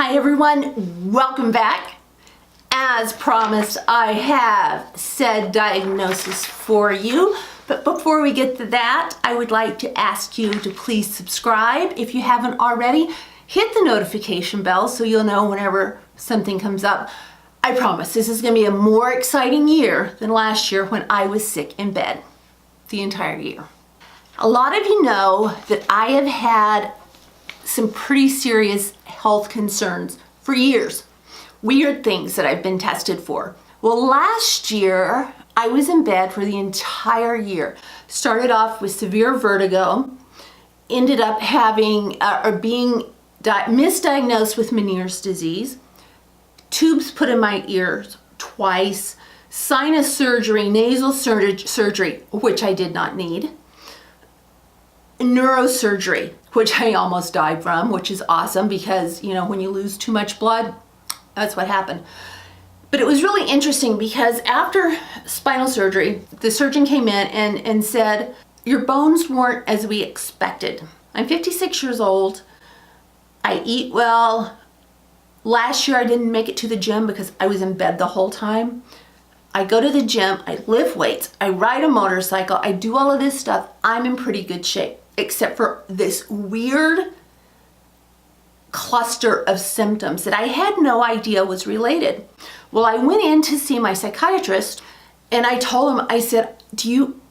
Hi everyone, welcome back. As promised, I have said diagnosis for you, but before we get to that, I would like to ask you to please subscribe. If you haven't already, hit the notification bell so you'll know whenever something comes up. I promise this is going to be a more exciting year than last year when I was sick in bed the entire year. A lot of you know that I have had some pretty serious health concerns for years. Weird things that I've been tested for. Well, last year I was in bed for the entire year. Started off with severe vertigo, ended up having being misdiagnosed with Meniere's disease, tubes put in my ears twice, sinus surgery, nasal surgery, which I did not need, neurosurgery, which I almost died from, which is awesome because, you know, when you lose too much blood, that's what happened. But it was really interesting because after spinal surgery, the surgeon came in and said, your bones weren't as we expected. I'm 56 years old. I eat well. Last year I didn't make it to the gym because I was in bed the whole time. I go to the gym, I lift weights, I ride a motorcycle, I do all of this stuff. I'm in pretty good shape, except for this weird cluster of symptoms that I had no idea was related. Well, I went in to see my psychiatrist and I told him, I said,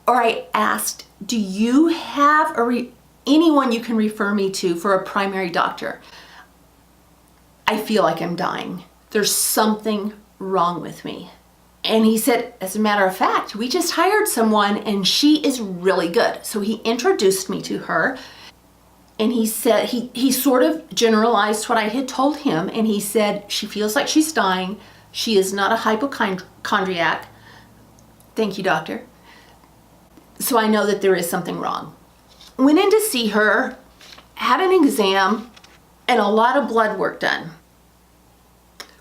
I asked, do you have anyone you can refer me to for a primary doctor? I feel like I'm dying. There's something wrong with me. And he said, as a matter of fact, we just hired someone and she is really good. So he introduced me to her and he said, he sort of generalized what I had told him. And he said, she feels like she's dying. She is not a hypochondriac. Thank you, doctor. So I know that there is something wrong. Went in to see her, had an exam and a lot of blood work done.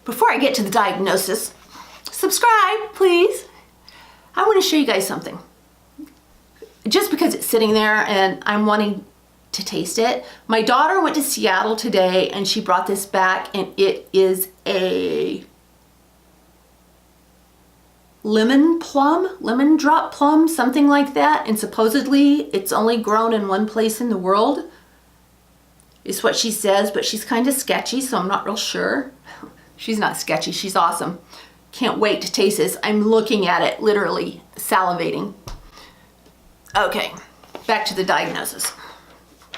Before I get to the diagnosis, subscribe, please. I want to show you guys something. Just because it's sitting there and I'm wanting to taste it. My daughter went to Seattle today and she brought this back and it is a lemon drop plum, something like that. And supposedly it's only grown in one place in the world, is what she says, but she's kind of sketchy, so I'm not real sure. She's not sketchy, she's awesome. Can't wait to taste this. I'm looking at it, literally salivating. Okay, back to the diagnosis.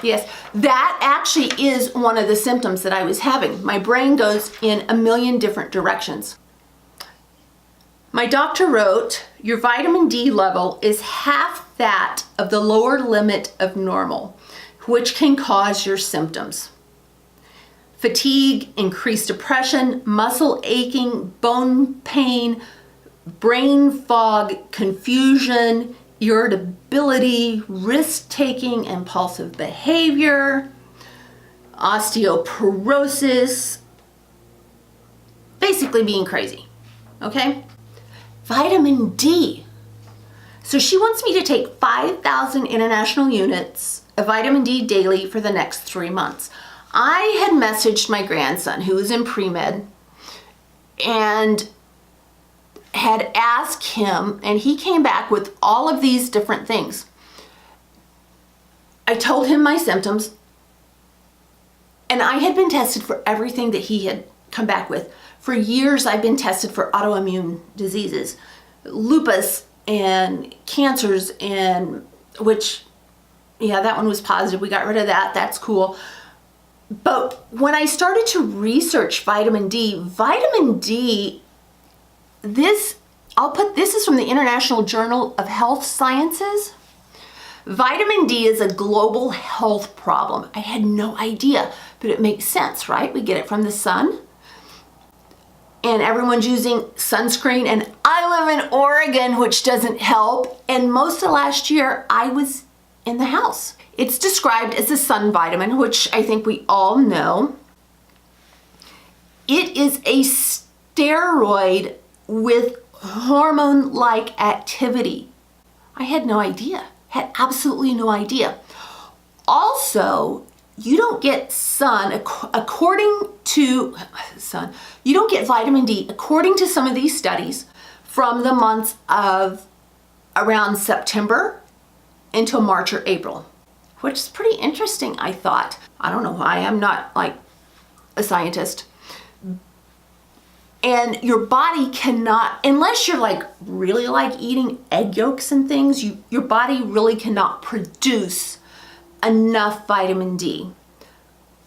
Yes, that actually is one of the symptoms that I was having. My brain goes in a million different directions. My doctor wrote, your vitamin D level is half that of the lower limit of normal, which can cause your symptoms. Fatigue, increased depression, muscle aching, bone pain, brain fog, confusion, irritability, risk-taking, impulsive behavior, osteoporosis, basically being crazy, okay? Vitamin D. So she wants me to take 5,000 international units of vitamin D daily for the next 3 months. I had messaged my grandson who was in pre-med and had asked him, and he came back with all of these different things. I told him my symptoms and I had been tested for everything that he had come back with. For years I've been tested for autoimmune diseases, lupus and cancers, and which, yeah, that one was positive. We got rid of that. That's cool. But when I started to research vitamin D, this is from the International Journal of Health Sciences. Vitamin D is a global health problem. I had no idea, but it makes sense, right? We get it from the sun. And everyone's using sunscreen, and I live in Oregon, which doesn't help. And most of last year I was in the house. It's described as a sun vitamin, which I think we all know. It is a steroid with hormone-like activity. I had no idea, had absolutely no idea. Also, you don't get you don't get vitamin D, according to some of these studies, from the months of around September until March or April, which is pretty interesting, I thought. I don't know why, I'm not like a scientist. And your body cannot, unless you're like really like eating egg yolks and things, your body really cannot produce enough vitamin D.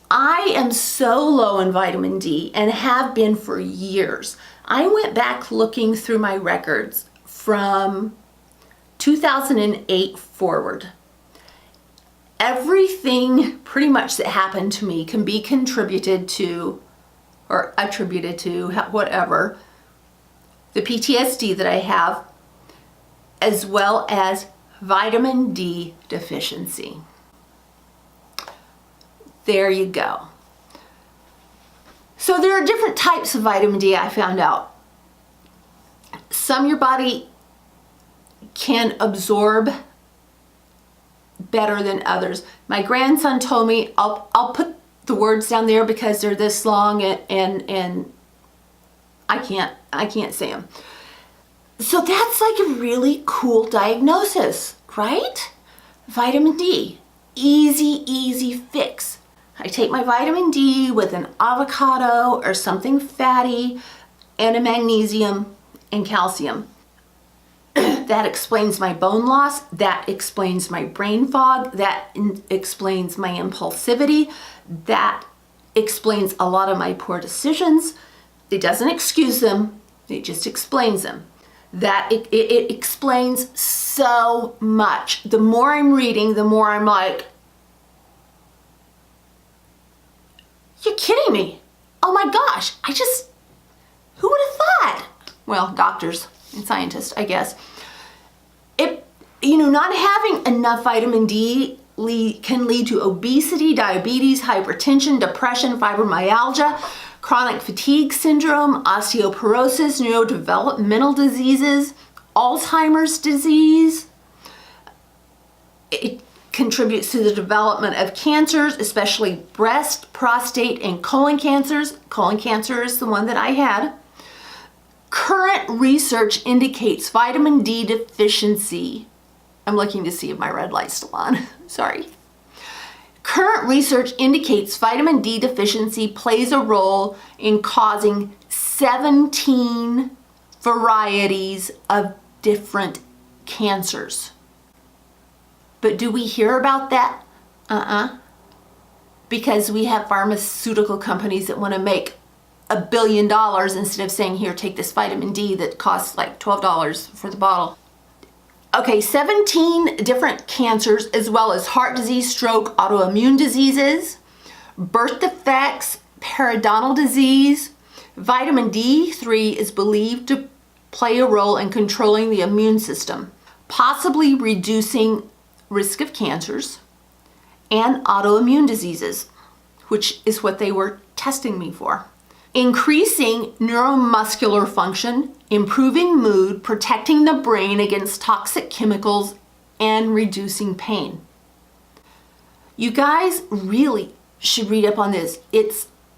I am so low in vitamin D and have been for years. I went back looking through my records from 2008 forward. Everything pretty much that happened to me can be contributed to or attributed to whatever, the PTSD that I have, as well as vitamin D deficiency. There you go. So there are different types of vitamin D, I found out. Some your body can absorb better than others. My grandson told me, I'll put the words down there because they're this long and I can't say them. So that's like a really cool diagnosis, right? Vitamin D, easy fix. I take my vitamin D with an avocado or something fatty and a magnesium and calcium. That explains my bone loss, that explains my brain fog, that explains my impulsivity, that explains a lot of my poor decisions. It doesn't excuse them, it just explains them. That it explains so much. The more I'm reading, the more I'm like, you're kidding me. Oh my gosh, who would have thought? Well, doctors and scientists, I guess. Not having enough vitamin D can lead to obesity, diabetes, hypertension, depression, fibromyalgia, chronic fatigue syndrome, osteoporosis, neurodevelopmental diseases, Alzheimer's disease. It contributes to the development of cancers, especially breast, prostate, and colon cancers. Colon cancer is the one that I had. Current research indicates vitamin D deficiency. I'm looking to see if my red light's still on. Sorry. Current research indicates vitamin D deficiency plays a role in causing 17 varieties of different cancers. But do we hear about that? Because we have pharmaceutical companies that want to make $1 billion instead of saying, here, take this vitamin D that costs like $12 for the bottle. Okay, 17 different cancers, as well as heart disease, stroke, autoimmune diseases, birth defects, periodontal disease. Vitamin D3 is believed to play a role in controlling the immune system, possibly reducing risk of cancers and autoimmune diseases, which is what they were testing me for. Increasing neuromuscular function, improving mood, protecting the brain against toxic chemicals, and reducing pain. You guys really should read up on this.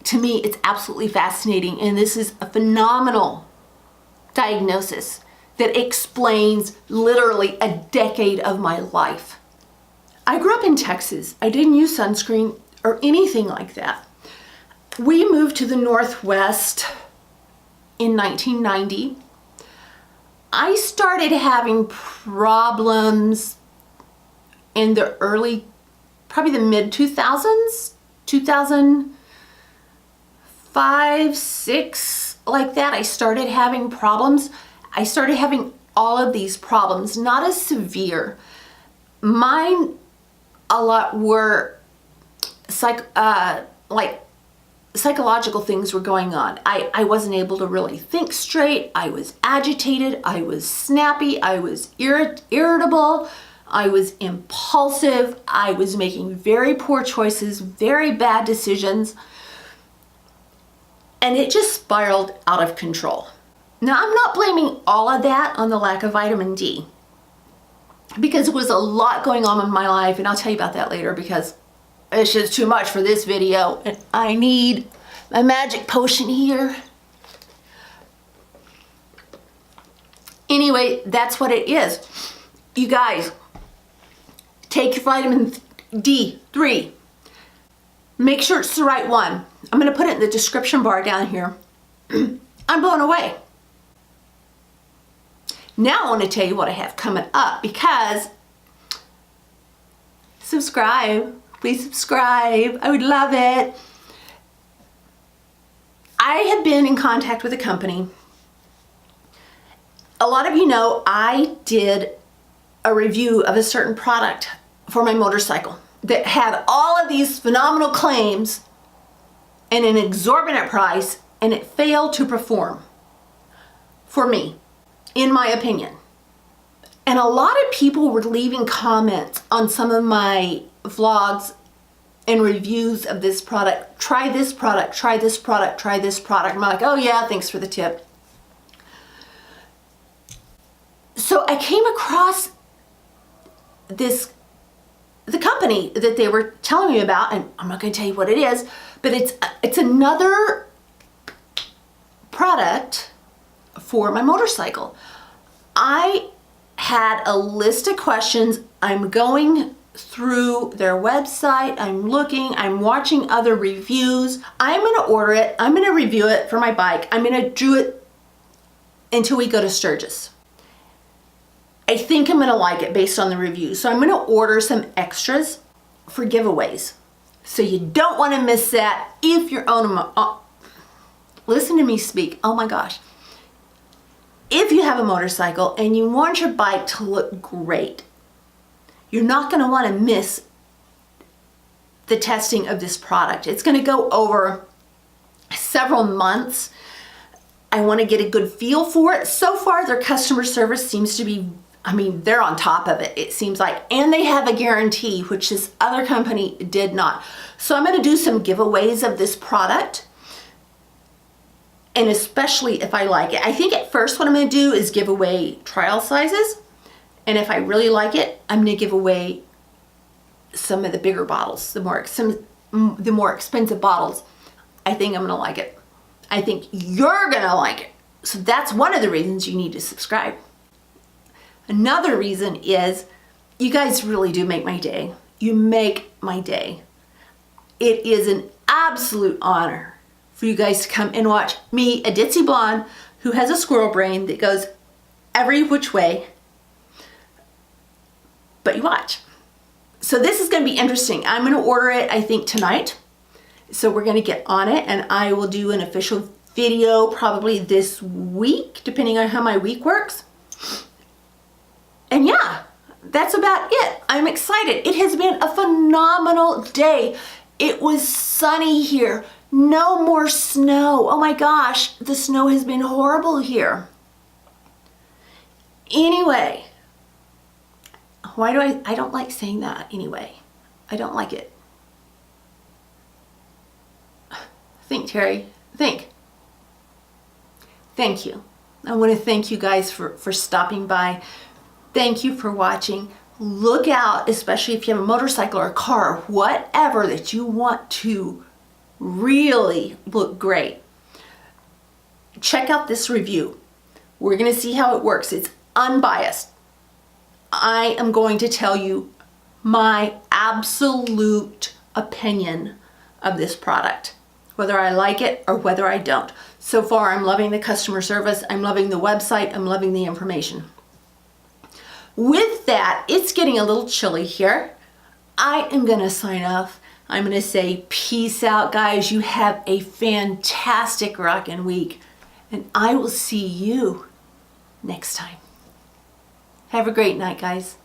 To me, it's absolutely fascinating, and this is a phenomenal diagnosis that explains literally a decade of my life. I grew up in Texas. I didn't use sunscreen or anything like that. We moved to the Northwest in 1990. I started having problems in the probably the mid 2000s, 2005, 6, like that. I started having problems. I started having all of these problems, not as severe. Mine a lot were psychological things were going on. I wasn't able to really think straight. I was agitated. I was snappy. I was irritable. I was impulsive. I was making very poor choices, very bad decisions. And it just spiraled out of control. Now, I'm not blaming all of that on the lack of vitamin D, because there was a lot going on in my life, and I'll tell you about that later, because It's just too much for this video, and I need my magic potion here. Anyway, that's what it is. You guys, take your vitamin D3. Make sure it's the right one. I'm going to put it in the description bar down here. I'm blown away. Now I want to tell you what I have coming up, because subscribe. Please subscribe. I would love it. I have been in contact with a company. A lot of you know I did a review of a certain product for my motorcycle that had all of these phenomenal claims and an exorbitant price, and it failed to perform for me, in my opinion. And a lot of people were leaving comments on some of my vlogs and reviews of this product. Try this product, try this product, try this product. I'm like, oh yeah, thanks for the tip. So I came across the company that they were telling me about, and I'm not going to tell you what it is, but it's another product for my motorcycle. I had a list of questions. I'm going through their website, I'm looking, I'm watching other reviews. I'm going to order it, I'm going to review it for my bike. I'm going to do it until we go to Sturgis. I think I'm going to like it based on the reviews. So I'm going to order some extras for giveaways. So you don't want to miss that if you're on a listen to me speak. Oh my gosh. If you have a motorcycle and you want your bike to look great, you're not going to want to miss the testing of this product. It's going to go over several months. I want to get a good feel for it. So far, their customer service seems to be, they're on top of it, it seems like. And they have a guarantee, which this other company did not. So I'm going to do some giveaways of this product. And especially if I like it. I think at first what I'm going to do is give away trial sizes. And if I really like it, I'm going to give away some of the bigger bottles, the more expensive bottles. I think I'm going to like it. I think you're going to like it. So that's one of the reasons you need to subscribe. Another reason is you guys really do make my day. You make my day. It is an absolute honor for you guys to come and watch me, a ditzy blonde who has a squirrel brain that goes every which way, but you watch. So this is going to be interesting. I'm going to order it, I think, tonight. So we're going to get on it, and I will do an official video probably this week, depending on how my week works. And yeah, that's about it. I'm excited. It has been a phenomenal day. It was sunny here. No more snow. Oh my gosh, the snow has been horrible here. Anyway, why do I don't like saying that anyway. I don't like it. Think, Terry, think. Thank you. I want to thank you guys for stopping by. Thank you for watching. Look out, especially if you have a motorcycle or a car, or whatever that you want to really look great. Check out this review. We're going to see how it works. It's unbiased. I am going to tell you my absolute opinion of this product, whether I like it or whether I don't. So far, I'm loving the customer service. I'm loving the website. I'm loving the information. With that, it's getting a little chilly here. I am going to sign off. I'm going to say peace out, guys. You have a fantastic rockin' week, and I will see you next time. Have a great night, guys.